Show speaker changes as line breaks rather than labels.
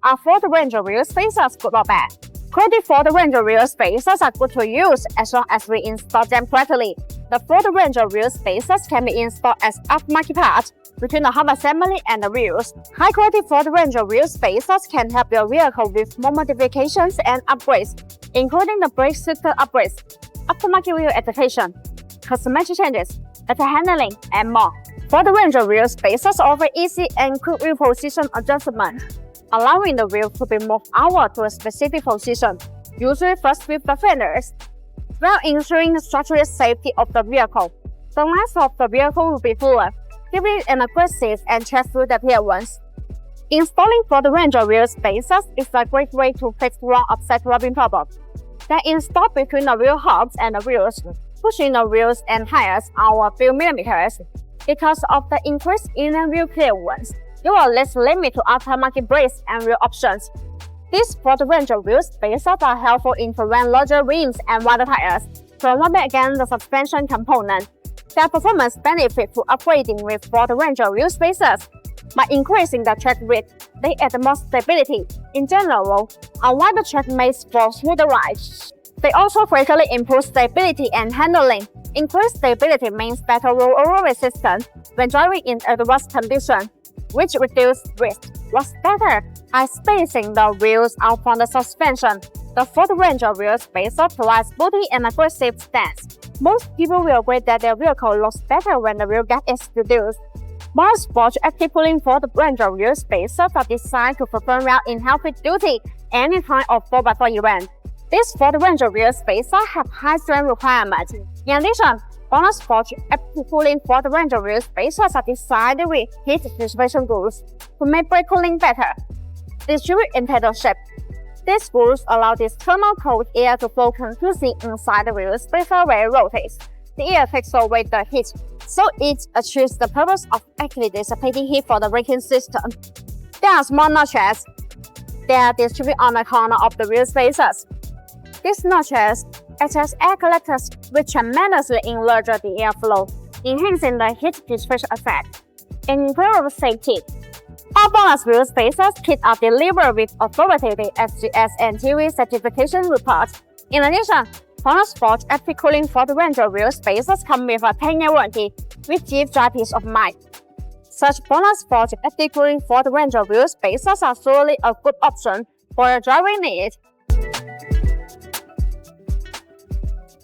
Are Ford Ranger wheel spacers good or bad? Quality Ford Ranger wheel spacers are good to use as long as we install them correctly. The Ford Ranger wheel spacers can be installed as aftermarket part between the hub assembly and the wheels. High-quality Ford Ranger wheel spacers can help your vehicle with more modifications and upgrades, including the brake system upgrades, aftermarket wheel adaptation, cosmetic changes, better handling, and more. Ford Ranger wheel spacers offer easy and quick wheel position adjustment, allowing the wheel to be moved outward to a specific position, usually first with the fenders, while ensuring the structural safety of the vehicle. The length of the vehicle will be fuller, giving it an aggressive and stressful appearance. Installing Ford Ranger wheel spacers is a great way to fix wrong offset rubbing problem. They install between the wheel hubs and the wheels, pushing the wheels and tires out a few millimeters. Because of the increased inner wheel clearance, you are less limited to aftermarket brakes and wheel options. These Ford Ranger wheel spacers are helpful in preventing larger rims and wider tires from rubbing against the suspension component. Their performance benefits to upgrading with Ford Ranger wheel spacers. By increasing the tread width, they add more stability. In general, a wider tread makes for smoother rides. They also greatly improve stability and handling. Increased stability means better rollover resistance when driving in adverse conditions, which reduces risk. What's better? By spacing the wheels out from the suspension, the Ford Ranger wheel spacer provides sporty and aggressive stance. Most people will agree that their vehicle looks better when the wheel gap is reduced. BONOSS active cooling Ford Ranger wheel spacers are designed to perform well in heavy duty any kind of 4x4 event. These Ford Ranger wheel spacers have high strength requirements. In addition, BONOSS active cooling Ford Ranger wheel spacers are designed with heat dissipation rules to make brake cooling better. Distribute in pedal shape. These rules allow this thermal cold air to flow continuously inside the wheel spacer where it rotates. The air takes away the heat, so it achieves the purpose of actually dissipating heat for the braking system. There are small notches. They are distributed on the corner of the wheel spacers. These notches act as air collectors which tremendously enlarge the airflow, enhancing the heat dissipation effect. In improve safety, all BONOSS wheel spacers kits are delivered with authoritative SGS and TV certification reports. In addition, BONOSS active cooling Ford Ranger wheel spacers come with a 10-year warranty, which gives you peace of mind. Such BONOSS active cooling Ford Ranger wheel spacers are surely a good option for your driving needs.